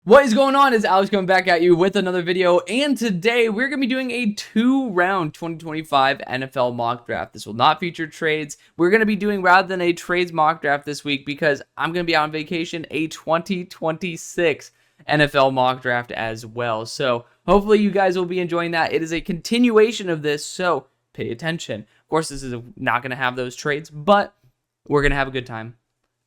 What is going on? Is Alex coming back at you with another video, and today we're going to be doing a 2-round 2025 NFL mock draft. This will not feature trades. We're going to be doing, rather than a trades mock draft this week, because I'm going to be on vacation, a 2026 NFL mock draft as well. So hopefully you guys will be enjoying that. It is a continuation of this, so pay attention. Of course, this is not going to have those trades, but we're going to have a good time.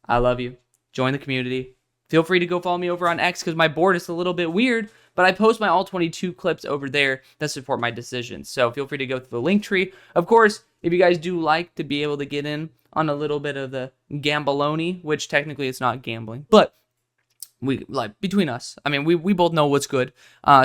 I love you. Join the community. Feel free to go follow me over on X because my board is a little bit weird, but I post my all 22 clips over there that support my decisions. So feel free to go through the link tree. Of course, if you guys do like to be able to get in on a little bit of the gambaloni, which technically it's not gambling, but we like between us. I mean, we both know what's good.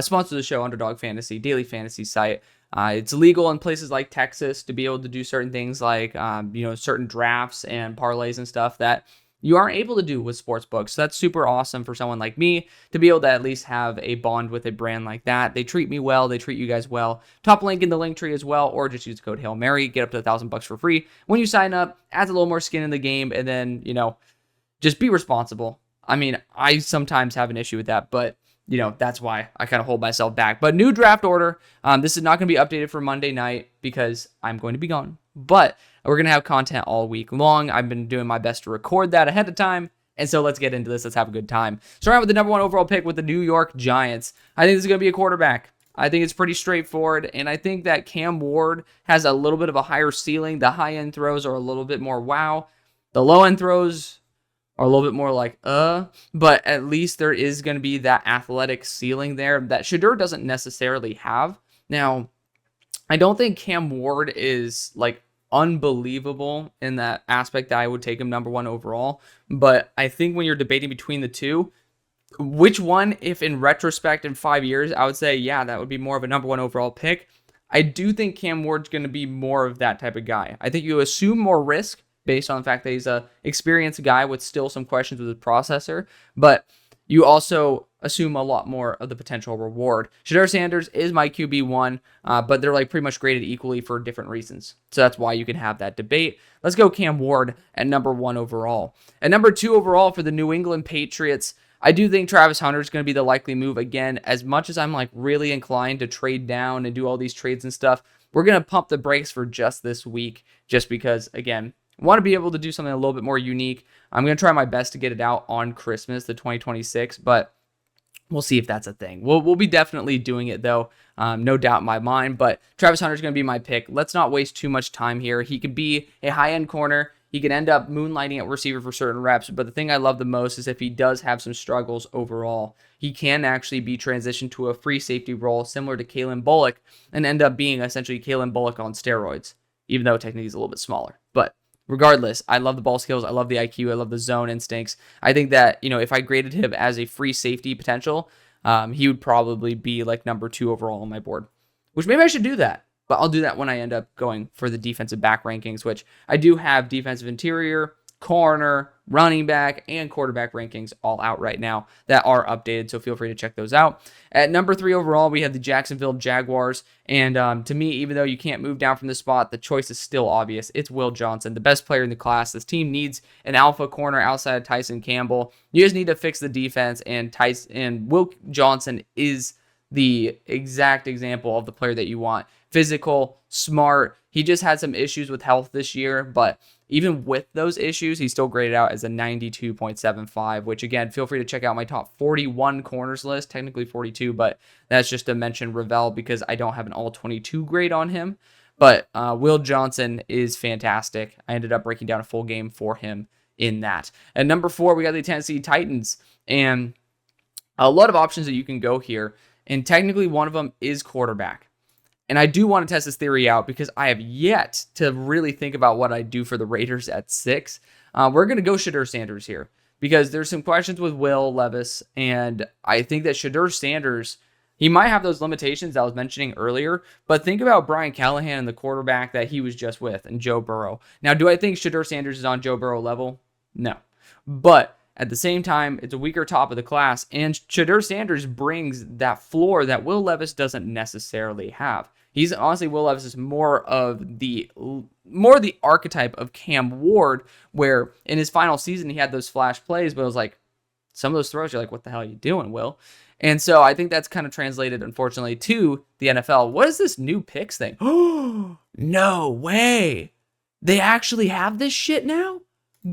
Sponsor the show, UnderDog Fantasy, daily fantasy site. It's legal in places like Texas to be able to do certain things like certain drafts and parlays and stuff that you aren't able to do with sportsbooks. So that's super awesome for someone like me to be able to at least have a bond with a brand like that. They treat me well. They treat you guys well. Top link in the link tree as well, or just use code HAILMARY. Get up to $1,000 for free when you sign up. Adds a little more skin in the game, and then just be responsible. I mean, I sometimes have an issue with that, but that's why I kind of hold myself back. But new draft order. This is not going to be updated for Monday night because I'm going to be gone. But we're going to have content all week long. I've been doing my best to record that ahead of time. And so let's get into this. Let's have a good time. Starting out with the number 1 overall pick with the New York Giants. I think this is going to be a quarterback. I think it's pretty straightforward. And I think that Cam Ward has a little bit of a higher ceiling. The high-end throws are a little bit more wow. The low-end throws are a little bit more like, but at least there is going to be that athletic ceiling there that Shedeur doesn't necessarily have. Now, I don't think Cam Ward is like unbelievable in that aspect that I would take him number 1 overall, but I think when you're debating between the two, which one, if in retrospect in 5 years, I would say, yeah, that would be more of a number 1 overall pick. I do think Cam Ward's going to be more of that type of guy. I think you assume more risk based on the fact that he's a experienced guy with still some questions with his processor, but you also assume a lot more of the potential reward. Shedeur Sanders is my QB1, but they're like pretty much graded equally for different reasons. So that's why you can have that debate. Let's go Cam Ward at number 1 overall. At number 2 overall for the New England Patriots, I do think Travis Hunter is going to be the likely move again. As much as I'm like really inclined to trade down and do all these trades and stuff, we're going to pump the brakes for just this week, just because, again, I want to be able to do something a little bit more unique. I'm going to try my best to get it out on Christmas, the 2026, but we'll see if that's a thing. We'll be definitely doing it, though, no doubt in my mind. But Travis Hunter is going to be my pick. Let's not waste too much time here. He could be a high-end corner. He could end up moonlighting at receiver for certain reps. But the thing I love the most is if he does have some struggles overall, he can actually be transitioned to a free safety role similar to Kalen Bullock and end up being essentially Kalen Bullock on steroids, even though technically he's a little bit smaller. But regardless, I love the ball skills. I love the IQ. I love the zone instincts. I think that, if I graded him as a free safety potential, he would probably be like number 2 overall on my board, which maybe I should do that. But I'll do that when I end up going for the defensive back rankings, which I do have defensive interior, corner, running back, and quarterback rankings all out right now that are updated, so feel free to check those out. At number 3 overall, we have the Jacksonville Jaguars, and to me, even though you can't move down from this spot, the choice is still obvious. It's Will Johnson, the best player in the class. This team needs an alpha corner outside of Tyson Campbell. You just need to fix the defense, and Will Johnson is the exact example of the player that you want. Physical, smart. He just had some issues with health this year, but even with those issues, he's still graded out as a 92.75, which again, feel free to check out my top 41 corners list, technically 42, but that's just to mention Ravel because I don't have an all 22 grade on him. But Will Johnson is fantastic. I ended up breaking down a full game for him in that. At number 4, we got the Tennessee Titans, and a lot of options that you can go here, and technically one of them is quarterback. And I do want to test this theory out because I have yet to really think about what I do for the Raiders at 6. We're going to go Shedeur Sanders here because there's some questions with Will Levis. And I think that Shedeur Sanders, he might have those limitations I was mentioning earlier. But think about Brian Callahan and the quarterback that he was just with and Joe Burrow. Now, do I think Shedeur Sanders is on Joe Burrow level? No. But at the same time, it's a weaker top of the class. And Shedeur Sanders brings that floor that Will Levis doesn't necessarily have. He's honestly, Will Levis is more the archetype of Cam Ward, where in his final season he had those flash plays, but it was like some of those throws, you're like, what the hell are you doing, Will? And so I think that's kind of translated, unfortunately, to the NFL. What is this new picks thing? Oh, no way. They actually have this shit now?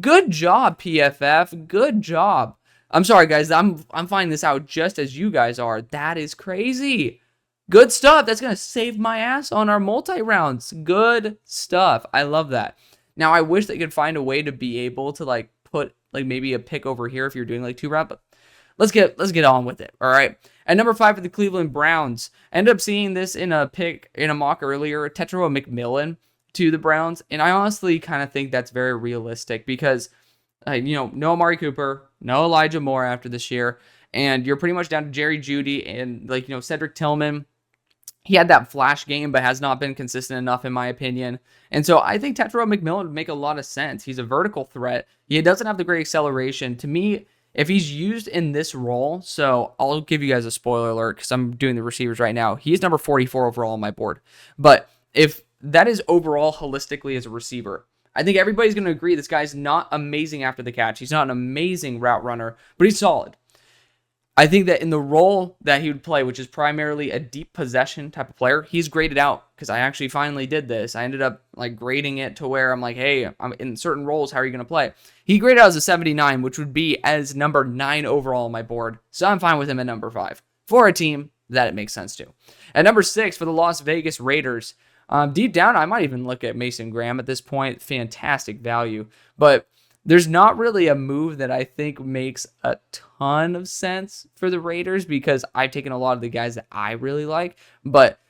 Good job, PFF. Good job. I'm sorry, guys. I'm finding this out just as you guys are. That is crazy. Good stuff. That's going to save my ass on our multi-rounds. Good stuff. I love that. Now, I wish they could find a way to be able to, like, put, like, maybe a pick over here if you're doing, like, 2-round, but let's get on with it, all right? At number 5 for the Cleveland Browns, I ended up seeing this in a pick, in a mock earlier, Tetairoa McMillan to the Browns, and I honestly kind of think that's very realistic because, no Amari Cooper, no Elijah Moore after this year, and you're pretty much down to Jerry Jeudy and, Cedric Tillman. He had that flash game, but has not been consistent enough, in my opinion. And so I think Tetairoa McMillan would make a lot of sense. He's a vertical threat. He doesn't have the great acceleration. To me, if he's used in this role, so I'll give you guys a spoiler alert because I'm doing the receivers right now. He's number 44 overall on my board. But if that is overall holistically as a receiver, I think everybody's going to agree this guy's not amazing after the catch. He's not an amazing route runner, but he's solid. I think that in the role that he would play, which is primarily a deep possession type of player, he's graded out because I actually finally did this. I ended up grading it to where I'm like, hey, I'm in certain roles. How are you going to play? He graded out as a 79, which would be as number 9 overall on my board. So I'm fine with him at number 5 for a team that it makes sense to. At number 6 for the Las Vegas Raiders, deep down, I might even look at Mason Graham at this point. Fantastic value, but there's not really a move that I think makes a ton of sense for the Raiders because I've taken a lot of the guys that I really like. But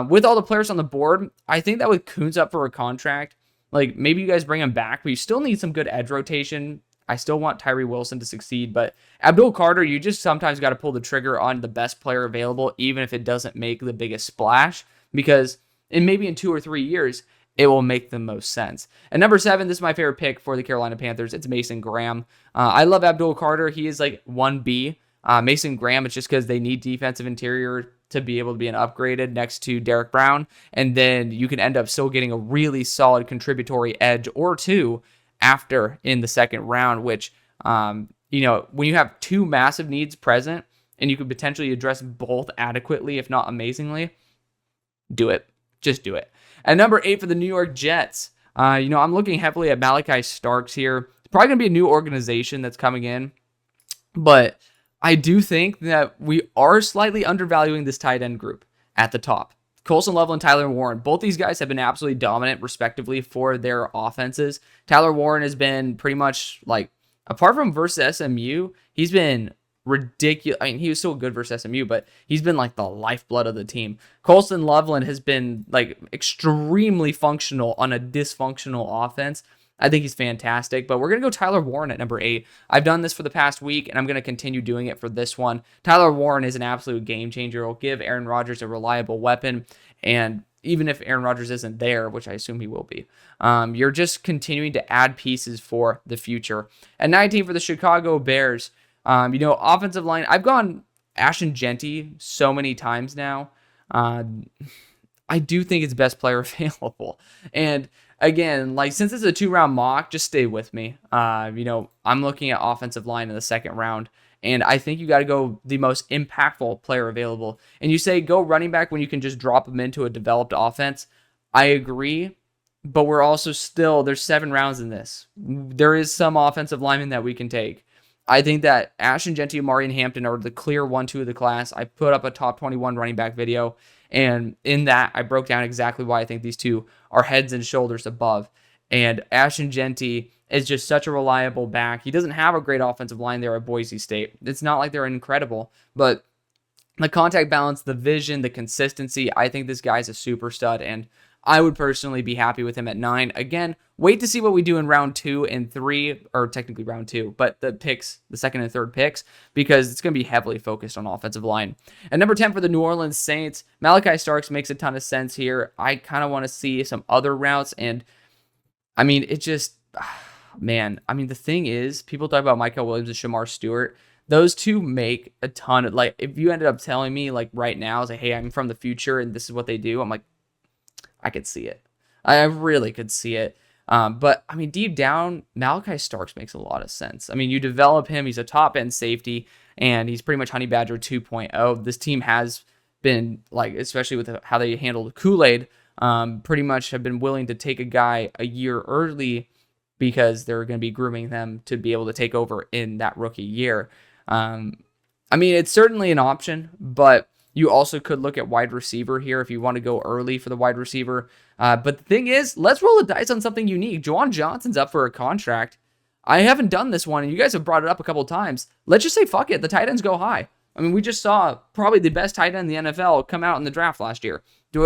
with all the players on the board, I think that with Kuntz up for a contract, maybe you guys bring him back, but you still need some good edge rotation. I still want Tyree Wilson to succeed, but Abdul Carter, you just sometimes got to pull the trigger on the best player available, even if it doesn't make the biggest splash, because maybe in 2 or 3 years, it will make the most sense. At number 7, this is my favorite pick for the Carolina Panthers. It's Mason Graham. I love Abdul Carter. He is 1B. Mason Graham, it's just because they need defensive interior to be able to be an upgraded next to Derek Brown. And then you can end up still getting a really solid contributory edge or two after in the second round, which, when you have 2 massive needs present and you could potentially address both adequately, if not amazingly, do it. Just do it. At number 8 for the New York Jets, I'm looking heavily at Malachi Starks here. It's probably going to be a new organization that's coming in, but I do think that we are slightly undervaluing this tight end group at the top. Colson Level and Tyler Warren, both these guys have been absolutely dominant, respectively, for their offenses. Tyler Warren has been pretty much, apart from versus SMU, he's been ridiculous. I mean, he was so good versus SMU, but he's been the lifeblood of the team. Colston Loveland has been extremely functional on a dysfunctional offense. I think he's fantastic, but we're going to go Tyler Warren at number 8. I've done this for the past week, and I'm going to continue doing it for this one. Tyler Warren is an absolute game changer. It'll give Aaron Rodgers a reliable weapon, and even if Aaron Rodgers isn't there, which I assume he will be, you're just continuing to add pieces for the future. At 19 for the Chicago Bears, offensive line, I've gone Ashton Genty so many times now. I do think it's best player available. And again, since it's a 2-round mock, just stay with me. I'm looking at offensive line in the second round, and I think you got to go the most impactful player available. And you say go running back when you can just drop them into a developed offense. I agree, but we're also there's 7 rounds in this. There is some offensive linemen that we can take. I think that Ashton Genty, Amari, and Hampton are the clear 1-2 of the class. I put up a top 21 running back video, and in that, I broke down exactly why I think these two are heads and shoulders above. And Ashton Genty is just such a reliable back. He doesn't have a great offensive line there at Boise State. It's not like they're incredible, but the contact balance, the vision, the consistency, I think this guy's a super stud, and I would personally be happy with him at 9. Again, wait to see what we do in round 2 and 3, or technically round 2, but the second and third picks, because it's going to be heavily focused on offensive line. At number 10 for the New Orleans Saints, Malachi Starks makes a ton of sense here. I kind of want to see some other routes, and I mean, it just, the thing is, people talk about Michael Williams and Shamar Stewart. Those two make a ton of, if you ended up telling me, right now, hey, I'm from the future and this is what they do, I'm like, I could see it. I really could see it. But I mean, deep down, Malachi Starks makes a lot of sense. I mean, you develop him, he's a top end safety, and he's pretty much Honey Badger 2.0. This team has been, like, especially with how they handled Kool-Aid, pretty much have been willing to take a guy a year early because they're going to be grooming them to be able to take over in that rookie year. I mean, it's certainly an option, but you also could look at wide receiver here if you want to go early for the wide receiver. But the thing is, let's roll the dice on something unique. Juwan Johnson's up for a contract. I haven't done this one, and you guys have brought it up a couple times. Let's just say, fuck it, the tight ends go high. I mean, we just saw probably the best tight end in the NFL come out in the draft last year.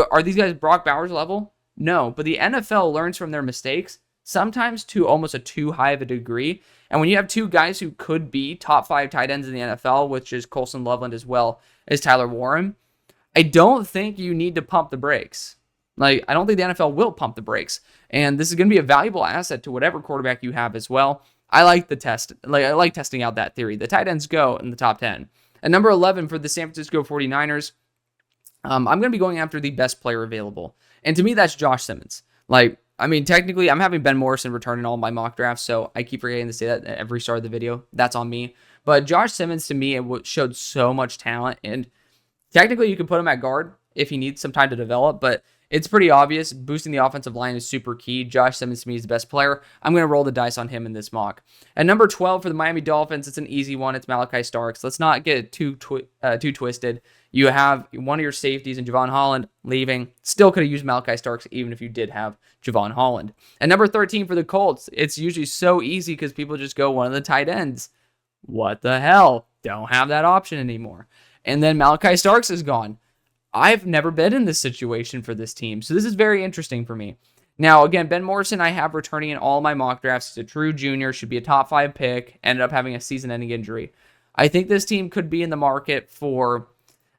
Are these guys Brock Bowers level? No, but the NFL learns from their mistakes, sometimes to almost a too high of a degree. And when you have two guys who could be top 5 tight ends in the NFL, which is Colson Loveland as well as Tyler Warren, I don't think you need to pump the brakes. Like, I don't think the NFL will pump the brakes. And this is going to be a valuable asset to whatever quarterback you have as well. I like the test. Like, I like testing out that theory. The tight ends go in the top 10. At number 11 for the San Francisco 49ers, I'm going to be going after the best player available. And to me, that's Josh Simmons. Like, I mean, technically, I'm having Ben Morrison return in all my mock drafts, so I keep forgetting to say that at every start of the video. That's on me. But Josh Simmons, to me, it showed so much talent. And technically, you can put him at guard if he needs some time to develop, but it's pretty obvious. Boosting the offensive line is super key. Josh Simmons, to me, is the best player. I'm going to roll the dice on him in this mock. At number 12 for the Miami Dolphins, it's an easy one. It's Malachi Starks. Let's not get it too twisted. You have one of your safeties in Javon Holland leaving. Still could have used Malachi Starks even if you did have Javon Holland. At number 13 for the Colts, it's usually so easy because people just go one of the tight ends. What the hell? Don't have that option anymore. And then Malachi Starks is gone. I've never been in this situation for this team, so this is very interesting for me. Now, again, Ben Morrison I have returning in all my mock drafts. He's a true junior, should be a top 5 pick, ended up having a season-ending injury. I think this team could be in the market for,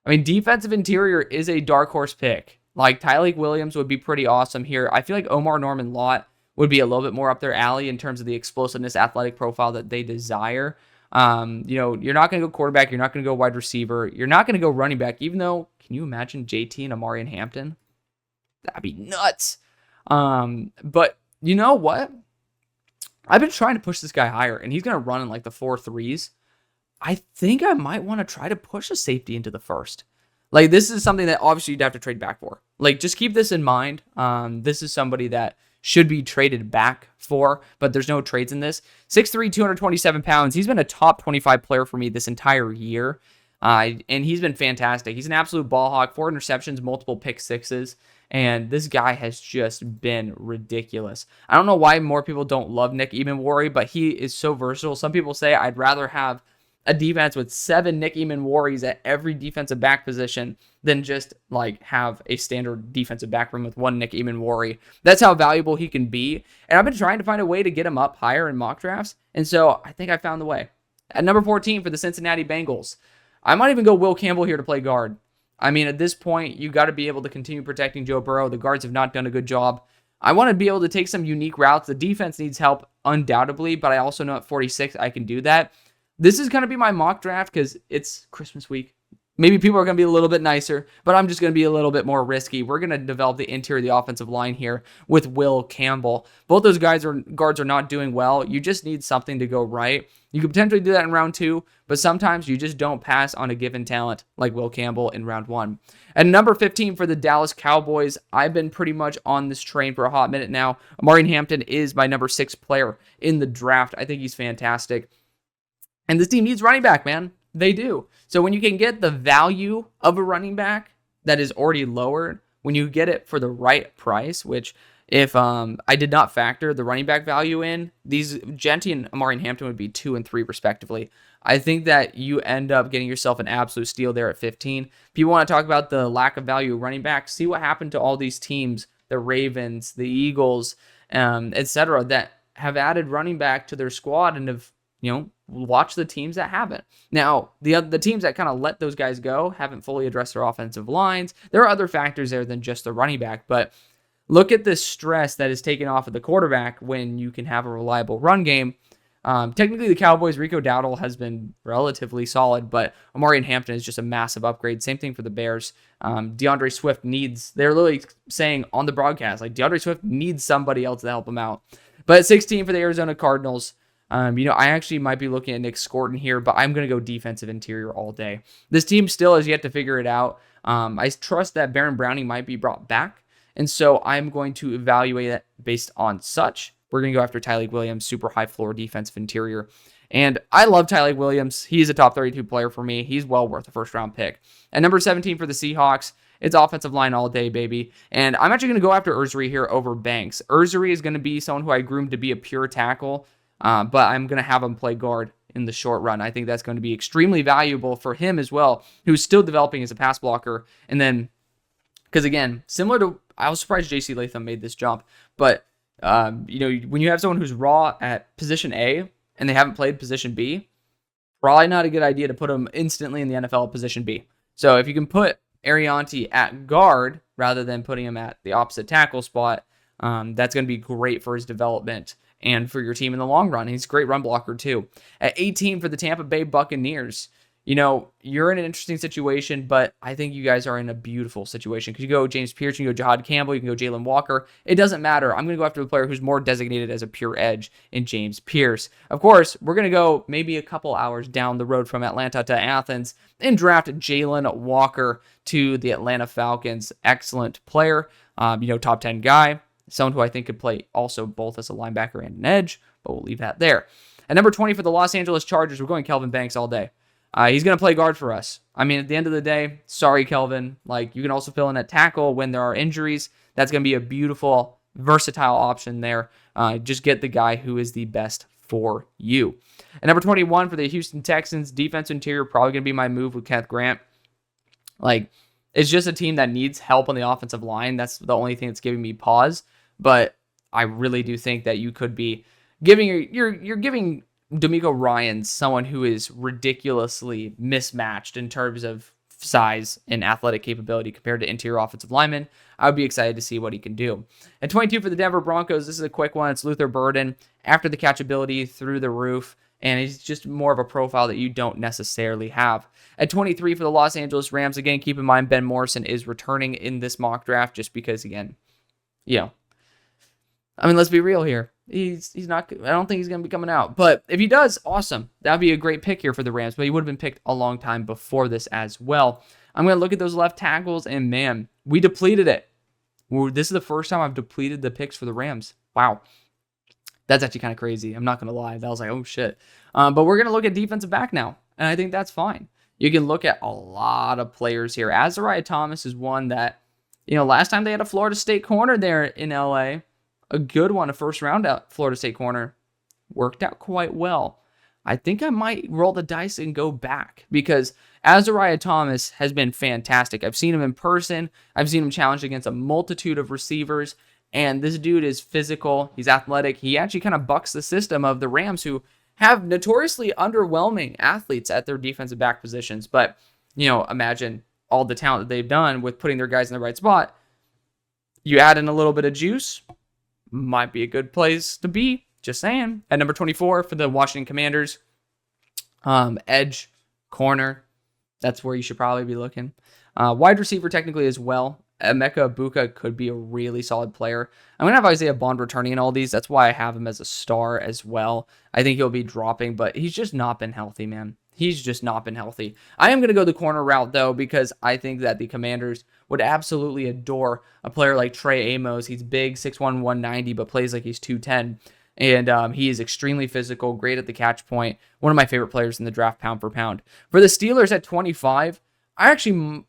I mean, defensive interior is a dark horse pick. Like, Tyleik Williams would be pretty awesome here. I feel like Omar Norman Lott would be a little bit more up their alley in terms of the explosiveness, athletic profile that they desire. You know, you're not going to go quarterback. You're not going to go wide receiver. You're not going to go running back, even though, can you imagine JT and Amari and Hampton? That'd be nuts. But you know what? I've been trying to push this guy higher, and he's going to run in like the 4.3s. I think I might want to try to push a safety into the first. Like, this is something that obviously you'd have to trade back for. Like, just keep this in mind. This is somebody that should be traded back for, but there's no trades in this. 6'3", 227 pounds. He's been a top 25 player for me this entire year, and he's been fantastic. He's an absolute ball hawk, 4 interceptions, multiple pick sixes, and this guy has just been ridiculous. I don't know why more people don't love Nick Ebenwari, but he is so versatile. Some people say I'd rather have a defense with 7 Nick Ebenwaris at every defensive back position than just like have a standard defensive back room with 1 Nick Ebenwari. That's how valuable he can be. And I've been trying to find a way to get him up higher in mock drafts. And so I think I found the way. At number 14 for the Cincinnati Bengals, I might even go Will Campbell here to play guard. I mean, at this point, you got to be able to continue protecting Joe Burrow. The guards have not done a good job. I want to be able to take some unique routes. The defense needs help undoubtedly, but I also know at 46 I can do that. This is going to be my mock draft because it's Christmas week. Maybe people are going to be a little bit nicer, but I'm just going to be a little bit more risky. We're going to develop the interior of the offensive line here with Will Campbell. Both those guards are not doing well. You just need something to go right. You could potentially do that in round 2, but sometimes you just don't pass on a given talent like Will Campbell in round 1. At number 15 for the Dallas Cowboys, I've been pretty much on this train for a hot minute now. Amari Hampton is my number 6 player in the draft. I think he's fantastic. And this team needs running back, man. They do. So when you can get the value of a running back that is already lowered, when you get it for the right price, which if I did not factor the running back value in, these Genty and Amari Hampton would be 2 and 3 respectively. I think that you end up getting yourself an absolute steal there at 15. People want to talk about the lack of value of running back. See what happened to all these teams, the Ravens, the Eagles, etc., that have added running back to their squad and have, watch the teams that haven't. Now, the teams that kind of let those guys go haven't fully addressed their offensive lines. There are other factors there than just the running back, but look at the stress that is taken off of the quarterback when you can have a reliable run game. Technically, the Cowboys, Rico Dowdle has been relatively solid, but Amari and Hampton is just a massive upgrade. Same thing for the Bears. DeAndre Swift they're literally saying on the broadcast, like DeAndre Swift needs somebody else to help him out. But at 16 for the Arizona Cardinals, I actually might be looking at Nick Scorton here, but I'm going to go defensive interior all day. This team still has yet to figure it out. I trust that Baron Browning might be brought back, and so I'm going to evaluate it based on such. We're going to go after Tyleik Williams, super high floor defensive interior. And I love Tyleik Williams. He's a top 32 player for me. He's well worth a first round pick. At number 17 for the Seahawks, it's offensive line all day, baby. And I'm actually going to go after Ursary here over Banks. Ursary is going to be someone who I groomed to be a pure tackle, but I'm going to have him play guard in the short run. I think that's going to be extremely valuable for him as well, who's still developing as a pass blocker. And then, because again, similar to, I was surprised JC Latham made this jump, but when you have someone who's raw at position A and they haven't played position B, probably not a good idea to put them instantly in the NFL at position B. So if you can put Arianti at guard rather than putting him at the opposite tackle spot, that's going to be great for his development and for your team in the long run. He's a great run blocker too. At 18 for the Tampa Bay Buccaneers, you're in an interesting situation, but I think you guys are in a beautiful situation because you go James Pierce, you can go Jahad Campbell, you can go Jalen Walker. It doesn't matter. I'm going to go after a player who's more designated as a pure edge in James Pierce. Of course, we're going to go maybe a couple hours down the road from Atlanta to Athens and draft Jalen Walker to the Atlanta Falcons. Excellent player, top 10 guy, someone who I think could play also both as a linebacker and an edge, but we'll leave that there. At number 20 for the Los Angeles Chargers, we're going Kelvin Banks all day. He's going to play guard for us. I mean, at the end of the day, sorry, Kelvin. You can also fill in at tackle when there are injuries. That's going to be a beautiful, versatile option there. Just get the guy who is the best for you. At number 21 for the Houston Texans, defense interior, probably going to be my move with Kenneth Grant. It's just a team that needs help on the offensive line. That's the only thing that's giving me pause. But I really do think that you could be you're giving D'Amico Ryans someone who is ridiculously mismatched in terms of size and athletic capability compared to interior offensive linemen. I would be excited to see what he can do. At 22 for the Denver Broncos, this is a quick one. It's Luther Burden. After the catchability, through the roof, and he's just more of a profile that you don't necessarily have. At 23 for the Los Angeles Rams, again, keep in mind Ben Morrison is returning in this mock draft just because, again, let's be real here. He's not. I don't think he's going to be coming out. But if he does, awesome. That would be a great pick here for the Rams. But he would have been picked a long time before this as well. I'm going to look at those left tackles, and man, we depleted it. This is the first time I've depleted the picks for the Rams. Wow. That's actually kind of crazy. I'm not going to lie. That was like, oh, shit. But we're going to look at defensive back now, and I think that's fine. You can look at a lot of players here. Azariah Thomas is one that, last time they had a Florida State corner there in L.A., a good one, a first round out Florida State corner, worked out quite well. I think I might roll the dice and go back because Azariah Thomas has been fantastic. I've seen him in person. I've seen him challenged against a multitude of receivers, and this dude is physical. He's athletic. He actually kind of bucks the system of the Rams, who have notoriously underwhelming athletes at their defensive back positions. But, imagine all the talent that they've done with putting their guys in the right spot. You add in a little bit of juice, might be a good place to be. Just saying. At number 24 for the Washington Commanders, edge, corner. That's where you should probably be looking. Wide receiver technically as well. Emeka Egbuka could be a really solid player. I'm going to have Isaiah Bond returning in all these. That's why I have him as a star as well. I think he'll be dropping, but he's just not been healthy, man. He's just not been healthy. I am going to go the corner route, though, because I think that the Commanders would absolutely adore a player like Trey Amos. He's big, 6'1", 190, but plays like he's 210. And he is extremely physical, great at the catch point. One of my favorite players in the draft, pound for pound. For the Steelers at 25, I actually...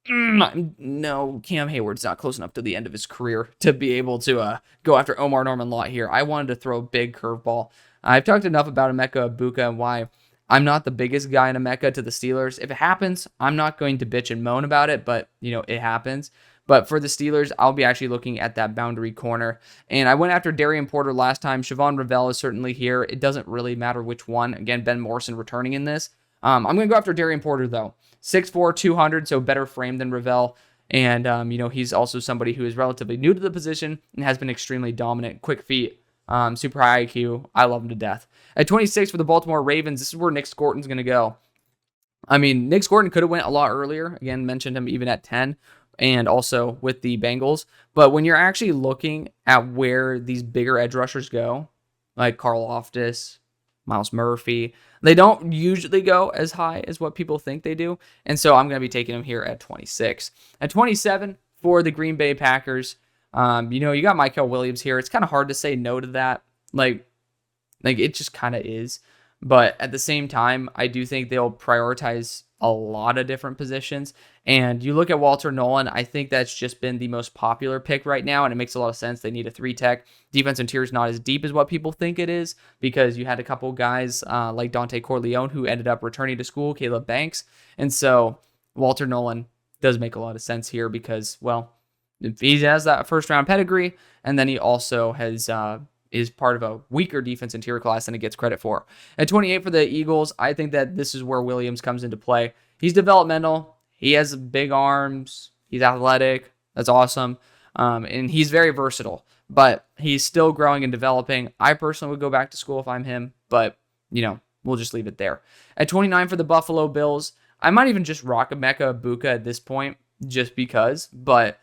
no, Cam Hayward's not close enough to the end of his career to be able to go after Omar Norman-Lott here. I wanted to throw a big curveball. I've talked enough about Emeka Egbuka and why I'm not the biggest guy in Emeka to the Steelers. If it happens, I'm not going to bitch and moan about it, but, it happens. But for the Steelers, I'll be actually looking at that boundary corner. And I went after Darian Porter last time. Siobhan Revell is certainly here. It doesn't really matter which one. Again, Ben Morrison returning in this. I'm going to go after Darian Porter, though. 6'4", 200, so better frame than Revell. And, he's also somebody who is relatively new to the position and has been extremely dominant. Quick feet, Super high IQ. I love him to death. At 26 for the Baltimore Ravens, this is where Nick Scorton's going to go. I mean, Nick Scorton could have went a lot earlier. Again, mentioned him even at 10 and also with the Bengals. But when you're actually looking at where these bigger edge rushers go, like Carl Loftus, Miles Murphy, they don't usually go as high as what people think they do. And so I'm going to be taking him here at 26. At 27 for the Green Bay Packers, you got Michael Williams here. It's kind of hard to say no to that. Like it just kind of is. But at the same time, I do think they'll prioritize a lot of different positions. And you look at Walter Nolan, I think that's just been the most popular pick right now, and it makes a lot of sense. They need a 3-tech. Defense interior is not as deep as what people think it is, because you had a couple guys like Dante Corleone who ended up returning to school, Caleb Banks. And so Walter Nolan does make a lot of sense here because, well, he has that first-round pedigree, and then he also has is part of a weaker defense interior class than it gets credit for. At 28 for the Eagles, I think that this is where Williams comes into play. He's developmental. He has big arms. He's athletic. That's awesome. And he's very versatile, but he's still growing and developing. I personally would go back to school if I'm him, but, we'll just leave it there. At 29 for the Buffalo Bills, I might even just rock Emeka Egbuka at this point just because, but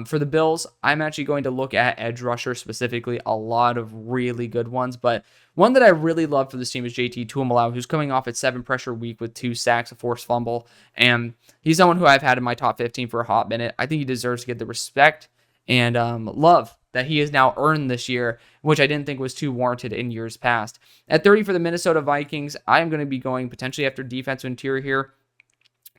for the Bills, I'm actually going to look at edge rusher specifically, a lot of really good ones, but one that I really love for this team is JT Tuimoloau, who's coming off at 7 pressure week with 2 sacks, a forced fumble, and he's someone who I've had in my top 15 for a hot minute. I think he deserves to get the respect and love that he has now earned this year, which I didn't think was too warranted in years past. At 30 for the Minnesota Vikings, I am going to be going potentially after defensive interior here.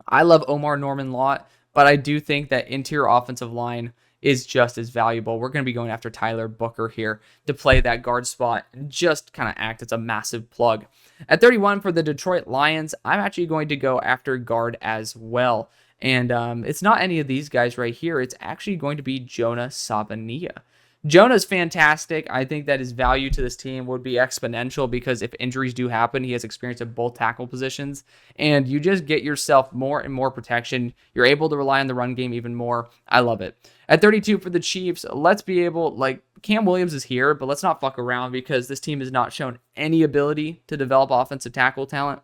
I love Omar Norman-Lott, but I do think that interior offensive line is just as valuable. We're going to be going after Tyler Booker here to play that guard spot and just kind of act as a massive plug. At 31 for the Detroit Lions, I'm actually going to go after guard as well. And it's not any of these guys right here. It's actually going to be Jonah Savania. Jonah's fantastic. I think that his value to this team would be exponential because if injuries do happen, he has experience at both tackle positions, and you just get yourself more and more protection. You're able to rely on the run game even more. I love it. At 32 for the Chiefs, let's be able, Cam Williams is here, but let's not fuck around because this team has not shown any ability to develop offensive tackle talent.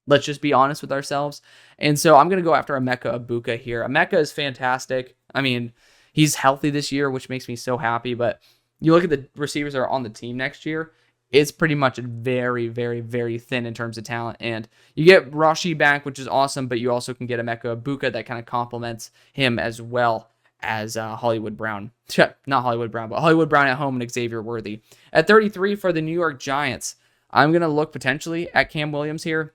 Let's just be honest with ourselves. And so I'm going to go after Emeka Egbuka here. Emeka is fantastic. I mean, he's healthy this year, which makes me so happy. But you look at the receivers that are on the team next year, it's pretty much very, very, very thin in terms of talent. And you get Rashi back, which is awesome, but you also can get Emeka Egbuka that kind of complements him as well as Hollywood Brown. Not Hollywood Brown, but Hollywood Brown at home and Xavier Worthy. At 33 for the New York Giants, I'm going to look potentially at Cam Williams here.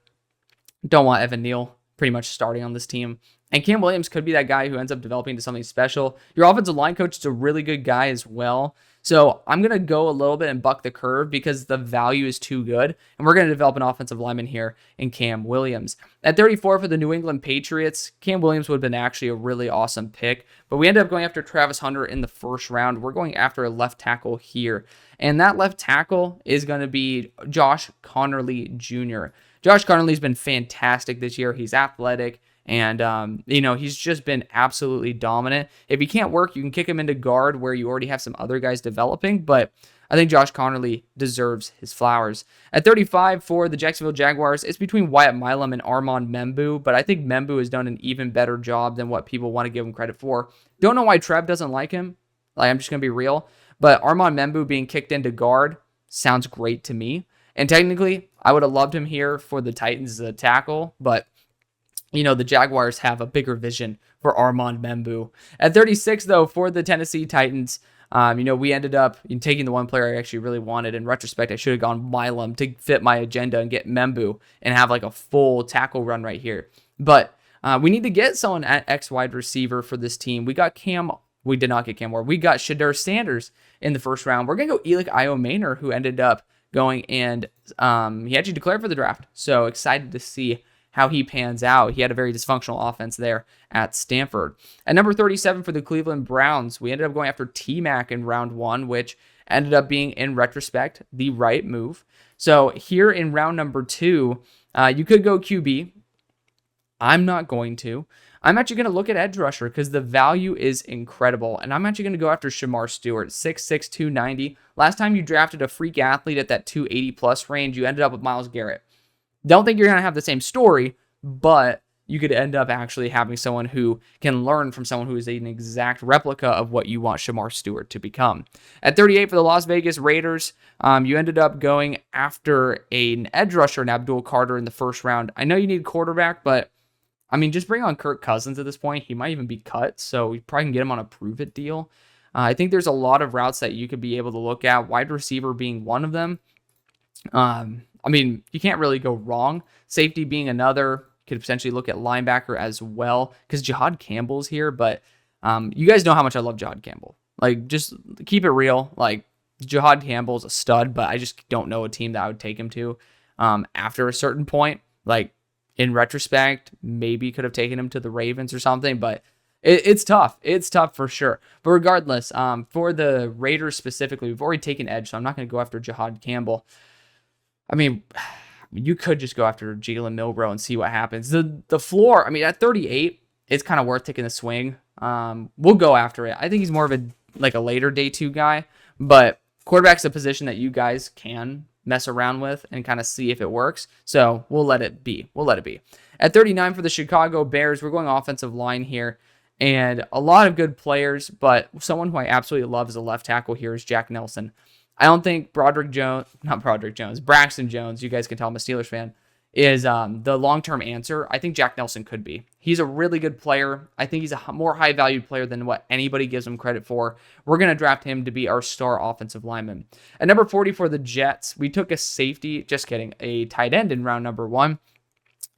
Don't want Evan Neal pretty much starting on this team. And Cam Williams could be that guy who ends up developing into something special. Your offensive line coach is a really good guy as well. So I'm going to go a little bit and buck the curve because the value is too good. And we're going to develop an offensive lineman here in Cam Williams. At 34 for the New England Patriots, Cam Williams would have been actually a really awesome pick. But we ended up going after Travis Hunter in the first round. We're going after a left tackle here. And that left tackle is going to be Josh Connerly Jr. Josh Connerly's been fantastic this year. He's athletic. And, he's just been absolutely dominant. If he can't work, you can kick him into guard where you already have some other guys developing. But I think Josh Connerly deserves his flowers. At 35 for the Jacksonville Jaguars, it's between Wyatt Milam and Armand Membu. But I think Membu has done an even better job than what people want to give him credit for. Don't know why Trev doesn't like him. I'm just going to be real. But Armand Membu being kicked into guard sounds great to me. And technically, I would have loved him here for the Titans as a tackle. But the Jaguars have a bigger vision for Armand Membu. At 36, though, for the Tennessee Titans, we ended up taking the one player I actually really wanted. In retrospect, I should have gone Milam to fit my agenda and get Membu and have a full tackle run right here. But we need to get someone at X wide receiver for this team. We got Cam. We did not get Cam Ward. We got Shedeur Sanders in the first round. We're going to go Elic Iomaner, who ended up going and he actually declared for the draft. So excited to see how he pans out. He had a very dysfunctional offense there at Stanford. At number 37 for the Cleveland Browns, we ended up going after T-Mac in round 1, which ended up being, in retrospect, the right move. So here in round number 2, you could go QB. I'm not going to. I'm actually going to look at edge rusher because the value is incredible. And I'm actually going to go after Shedeur Sanders, 6'6", 290. Last time you drafted a freak athlete at that 280 plus range, you ended up with Myles Garrett. Don't think you're going to have the same story, but you could end up actually having someone who can learn from someone who is an exact replica of what you want Shedeur Sanders to become. At 38 for the Las Vegas Raiders, you ended up going after an edge rusher in Abdul Carter in the first round. I know you need quarterback, but I mean, just bring on Kirk Cousins at this point. He might even be cut, so you probably can get him on a prove-it deal. I think there's a lot of routes that you could be able to look at, wide receiver being one of them. I mean, you can't really go wrong. Safety being another. Could potentially look at linebacker as well because Jihad Campbell's here, but you guys know how much I love Jihad Campbell. Like, just keep it real. Like, Jihad Campbell's a stud, but I just don't know a team that I would take him to after a certain point. Like, in retrospect, maybe could have taken him to the Ravens or something, but it's tough. It's tough for sure. But regardless, for the Raiders specifically, we've already taken edge, so I'm not going to go after Jihad Campbell. I mean, you could just go after Jalen Milroe and see what happens. The floor, I mean, at 38, it's kind of worth taking a swing. We'll go after it. I think he's more of a later day 2 guy, but quarterback's a position that you guys can mess around with and kind of see if it works. So we'll let it be. At 39 for the Chicago Bears, we're going offensive line here. And a lot of good players, but someone who I absolutely love as a left tackle here is Jack Nelson. I don't think Braxton Jones, you guys can tell I'm a Steelers fan, is the long-term answer. I think Jack Nelson could be. He's a really good player. I think he's a more high-valued player than what anybody gives him credit for. We're going to draft him to be our star offensive lineman. At number 40 for the Jets, we took a safety, just kidding, a tight end in round number 1.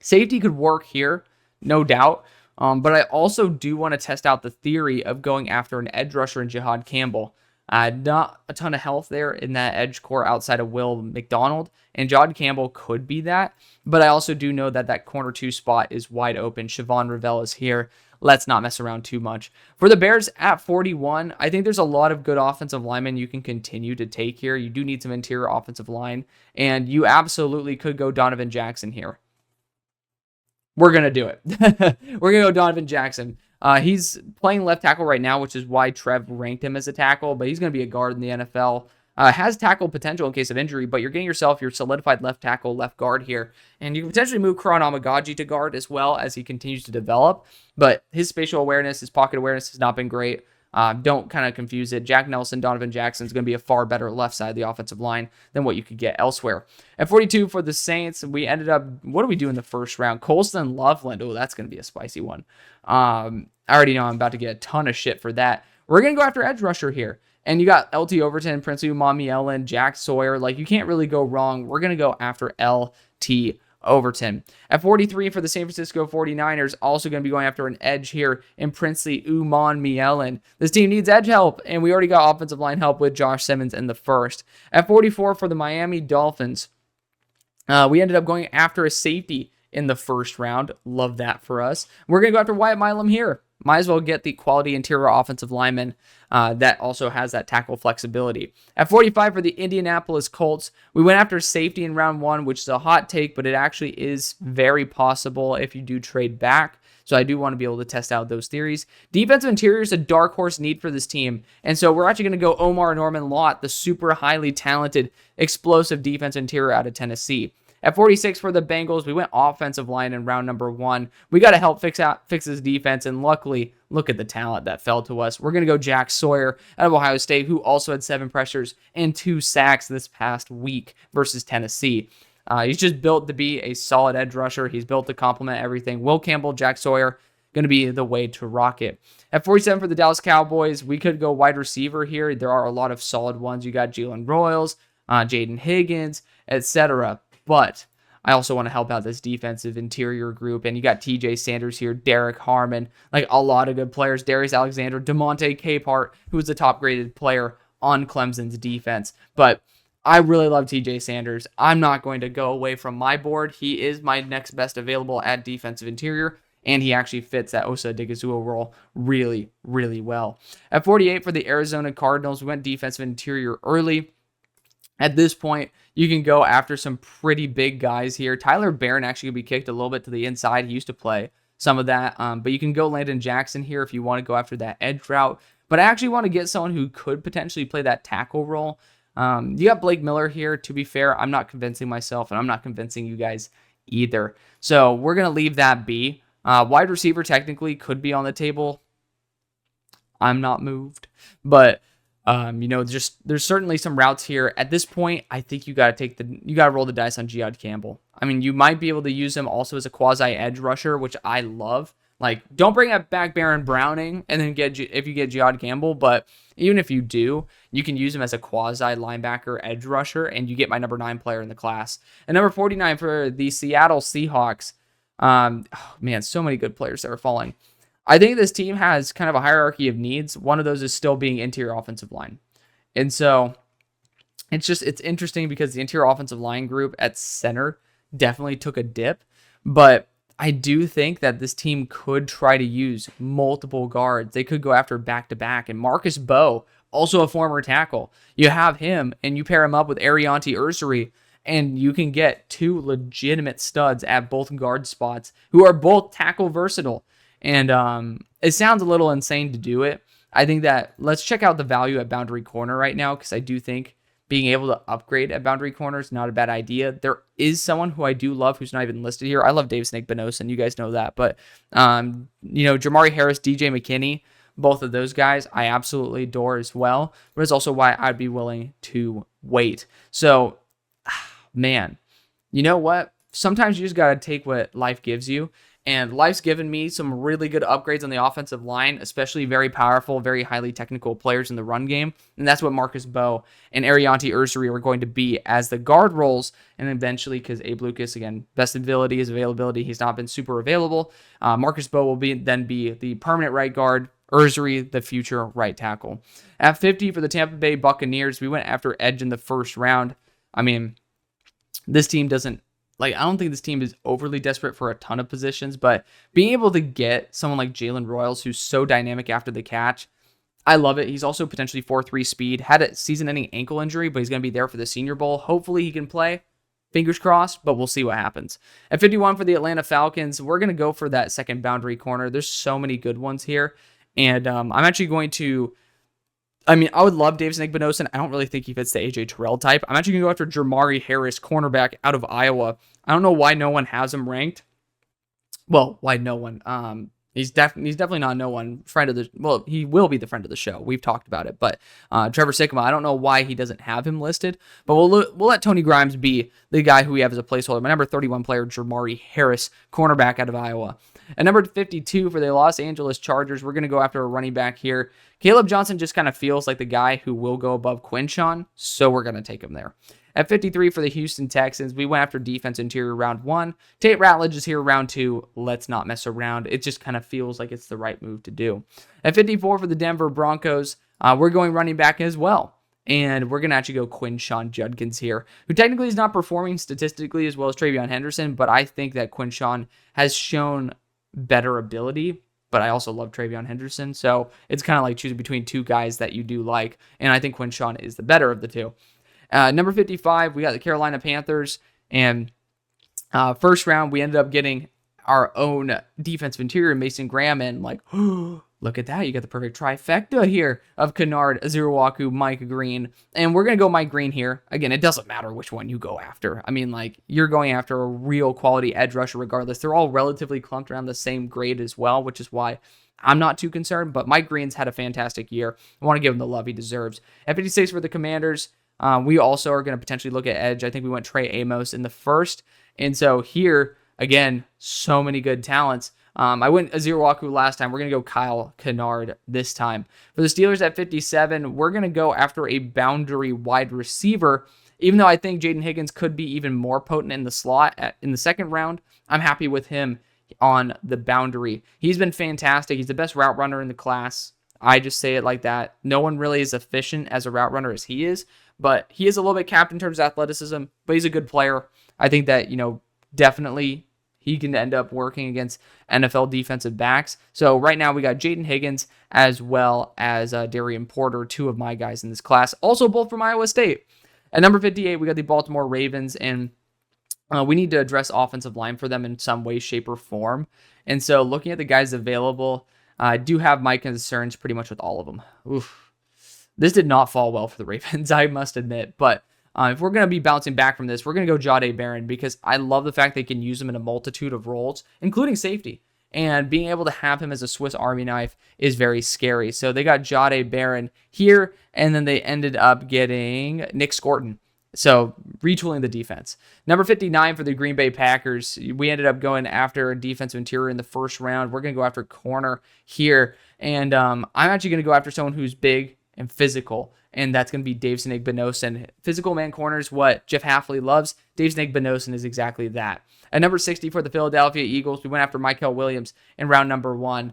Safety could work here, no doubt. But I also do want to test out the theory of going after an edge rusher in Jihad Campbell. Not a ton of health there in that edge core outside of Will McDonald, and Jihad Campbell could be that. But I also do know that that corner 2 spot is wide open. Siobhan Rivell is here. Let's not mess around too much. For the Bears at 41, I think there's a lot of good offensive linemen you can continue to take here. You do need some interior offensive line, and you absolutely could go Donovan Jackson here. We're going to do it. We're going to go Donovan Jackson. He's playing left tackle right now, which is why Trev ranked him as a tackle, but he's going to be a guard in the NFL. Has tackle potential in case of injury, but you're getting yourself your solidified left tackle, left guard here. And you can potentially move Karan Amagaji to guard as well as he continues to develop. But his spatial awareness, his pocket awareness has not been great. Don't kind of confuse it. Jack Nelson, Donovan Jackson is going to be a far better left side of the offensive line than what you could get elsewhere. At 42 for the Saints, we ended up, what do we do in the first round? Colston Loveland. Oh, that's going to be a spicy one. I already know I'm about to get a ton of shit for that. We're going to go after edge rusher here. And you got LT Overton, Princely Umami Ellen, Jack Sawyer. Like, you can't really go wrong. We're going to go after LT Overton. At 43 for the San Francisco 49ers, also going to be going after an edge here in Princely Umami. This team needs edge help, and we already got offensive line help with Josh Simmons in the first. At 44 for the Miami Dolphins, we ended up going after a safety in the first round. Love that for us. We're going to go after Wyatt Milam here. Might as well get the quality interior offensive lineman that also has that tackle flexibility. At 45 for the Indianapolis Colts, we went after safety in round 1, which is a hot take, but it actually is very possible if you do trade back. So I do want to be able to test out those theories. Defensive interior is a dark horse need for this team. And so we're actually going to go Omar Norman Lott, the super highly talented, explosive defensive interior out of Tennessee. At 46 for the Bengals, we went offensive line in round number 1. We got to help fix this defense, and luckily, look at the talent that fell to us. We're going to go Jack Sawyer out of Ohio State, who also had 7 pressures and 2 sacks this past week versus Tennessee. He's just built to be a solid edge rusher. He's built to complement everything. Will Campbell, Jack Sawyer, going to be the way to rock it. At 47 for the Dallas Cowboys, we could go wide receiver here. There are a lot of solid ones. You got Jalen Royals, Jaden Higgins, etc. But I also want to help out this defensive interior group. And you got TJ Sanders here, Derek Harmon, like a lot of good players. Darius Alexander, DeMonte Capehart, who is the top graded player on Clemson's defense. But I really love TJ Sanders. I'm not going to go away from my board. He is my next best available at defensive interior. And he actually fits that Osa Odighizuwa role really, really well. At 48 for the Arizona Cardinals, we went defensive interior early. At this point, you can go after some pretty big guys here. Tyler Barron actually could be kicked a little bit to the inside. He used to play some of that, but you can go Landon Jackson here if you want to go after that edge route. But I actually want to get someone who could potentially play that tackle role. You got Blake Miller here. To be fair, I'm not convincing myself, and I'm not convincing you guys either. So we're going to leave that be. Wide receiver technically could be on the table. I'm not moved. But there's certainly some routes here. At this point, I think you got to roll the dice on Giad Campbell. I mean, you might be able to use him also as a quasi edge rusher, which I love. Like, don't bring back Baron Browning and then if you get Giad Campbell, but even if you do, you can use him as a quasi linebacker edge rusher, and you get my number 9 player in the class. And number 49 for the Seattle Seahawks. Man, so many good players that are falling. I think this team has kind of a hierarchy of needs. One of those is still being interior offensive line. And so it's interesting because the interior offensive line group at center definitely took a dip, but I do think that this team could try to use multiple guards. They could go after back-to-back. And Marcus Bowe, also a former tackle, you have him and you pair him up with Arianti Ursary, and you can get 2 legitimate studs at both guard spots who are both tackle versatile. And it sounds a little insane to do it. I think that let's check out the value at boundary corner right now, because I do think being able to upgrade at boundary corner is not a bad idea. There is someone who I do love who's not even listed here. I love Dave Snake Benosin. You guys know that. But, Jamari Harris, DJ McKinney, both of those guys I absolutely adore as well. But it's also why I'd be willing to wait. So, man, you know what? Sometimes you just got to take what life gives you. And life's given me some really good upgrades on the offensive line, especially very powerful, very highly technical players in the run game. And that's what Marcus Bowe and Arianti Ursary are going to be as the guard roles. And eventually, because Abe Lucas, again, best ability is availability. He's not been super available. Marcus Bowe will then be the permanent right guard. Ursary, the future right tackle. At 50 for the Tampa Bay Buccaneers, we went after edge in the first round. I mean, this team doesn't, I don't think this team is overly desperate for a ton of positions, but being able to get someone like Jalen Royals, who's so dynamic after the catch, I love it. He's also potentially 4.3 speed, had a season-ending ankle injury, but he's going to be there for the Senior Bowl. Hopefully he can play. Fingers crossed, but we'll see what happens. At 51 for the Atlanta Falcons, we're going to go for that second boundary corner. There's so many good ones here, and I'm actually going to... I would love Dave Snake Benosin. I don't really think he fits the AJ Terrell type. I'm actually going to go after Jamari Harris, cornerback out of Iowa. I don't know why no one has him ranked. Well, why no one? He's definitely not no one. He will be the friend of the show. We've talked about it. But Trevor Sikkema, I don't know why he doesn't have him listed. But we'll let Tony Grimes be the guy who we have as a placeholder. My number 31 player, Jamari Harris, cornerback out of Iowa. At number 52 for the Los Angeles Chargers, we're going to go after a running back here. Caleb Johnson just kind of feels like the guy who will go above Quinshawn, so we're going to take him there. At 53 for the Houston Texans, we went after defense interior round 1. Tate Ratledge is here round 2. Let's not mess around. It just kind of feels like it's the right move to do. At 54 for the Denver Broncos, we're going running back as well. And we're going to actually go Quinshawn Judkins here, who technically is not performing statistically as well as Travion Henderson, but I think that Quinshawn has shown better ability, but I also love Travion Henderson, so it's kind of like choosing between two guys that you do like, and I think Quinshawn is the better of the two. Number 55, we got the Carolina Panthers, and first round, we ended up getting our own defensive interior, Mason Graham, and look at that, you got the perfect trifecta here of Kennard, Azurewaku, Mike Green, and we're going to go Mike Green here. Again, it doesn't matter which one you go after. I mean, you're going after a real quality edge rusher regardless. They're all relatively clumped around the same grade as well, which is why I'm not too concerned, but Mike Green's had a fantastic year. I want to give him the love he deserves. At 56 for the Commanders, we also are going to potentially look at edge. I think we went Trey Amos in the first, and so here, again, so many good talents. I went Azurewaku last time. We're going to go Kyle Kennard this time. For the Steelers at 57, we're going to go after a boundary wide receiver. Even though I think Jaden Higgins could be even more potent in the slot in the second round, I'm happy with him on the boundary. He's been fantastic. He's the best route runner in the class. I just say it like that. No one really is efficient as a route runner as he is, but he is a little bit capped in terms of athleticism, but he's a good player. I think that, definitely he can end up working against NFL defensive backs. So right now we got Jaden Higgins as well as Darian Porter, two of my guys in this class. Also both from Iowa State. At number 58, we got the Baltimore Ravens, and we need to address offensive line for them in some way, shape, or form. And so looking at the guys available, I do have my concerns pretty much with all of them. Oof. This did not fall well for the Ravens, I must admit. But if we're going to be bouncing back from this, we're going to go Shedeur Sanders because I love the fact they can use him in a multitude of roles, including safety. And being able to have him as a Swiss Army knife is very scary. So they got Shedeur Sanders here, and then they ended up getting Nick Scorton. So retooling the defense. Number 59 for the Green Bay Packers. We ended up going after a defensive interior in the first round. We're going to go after corner here. And I'm actually going to go after someone who's big and physical. And that's going to be Dave Snake-Benosin. Physical man corners, what Jeff Hafley loves. Dave Snake-Benosin is exactly that. At number 60 for the Philadelphia Eagles, we went after Mykel Williams in round number 1.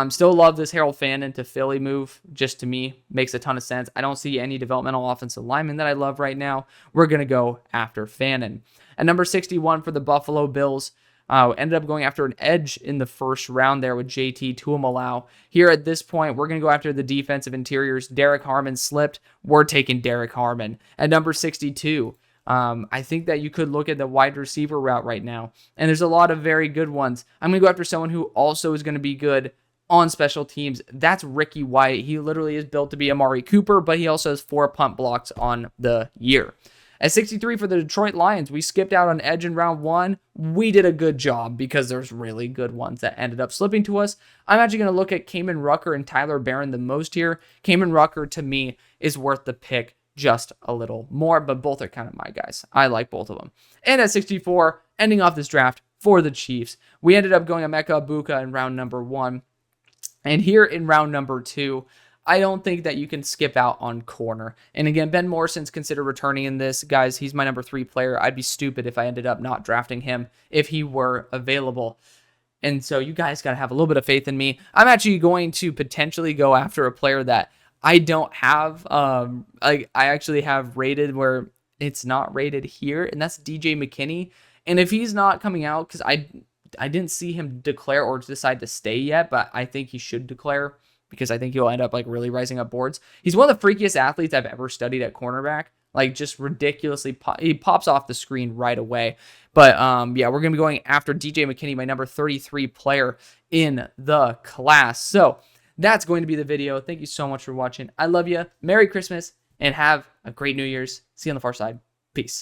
Still love this Harold Fannin to Philly move. Just to me, makes a ton of sense. I don't see any developmental offensive lineman that I love right now. We're going to go after Fannin. At number 61 for the Buffalo Bills, ended up going after an edge in the first round there with JT Tuimoloau. Here at this point, we're going to go after the defensive interiors. Derek Harmon slipped. We're taking Derek Harmon. At number 62, I think that you could look at the wide receiver route right now, and there's a lot of very good ones. I'm going to go after someone who also is going to be good on special teams. That's Ricky White. He literally is built to be Amari Cooper, but he also has 4 punt blocks on the year. At 63 for the Detroit Lions, we skipped out on edge in round 1. We did a good job because there's really good ones that ended up slipping to us. I'm actually going to look at Kamen Rucker and Tyler Barron the most here. Kamen Rucker, to me, is worth the pick just a little more, but both are kind of my guys. I like both of them. And at 64, ending off this draft for the Chiefs, we ended up going Emeka Egbuka in round number 1. And here in round number 2, I don't think that you can skip out on corner. And again, Ben Morrison's considered returning in this. Guys, he's my number 3 player. I'd be stupid if I ended up not drafting him if he were available. And so you guys got to have a little bit of faith in me. I'm actually going to potentially go after a player that I don't have. I actually have rated where it's not rated here, and that's DJ McKinney. And if he's not coming out, because I didn't see him declare or decide to stay yet, but I think he should declare because I think he'll end up like really rising up boards. He's one of the freakiest athletes I've ever studied at cornerback. Like just ridiculously, he pops off the screen right away. But yeah, we're going to be going after DJ McKinney, my number 33 player in the class. So that's going to be the video. Thank you so much for watching. I love you. Merry Christmas and have a great New Year's. See you on the far side. Peace.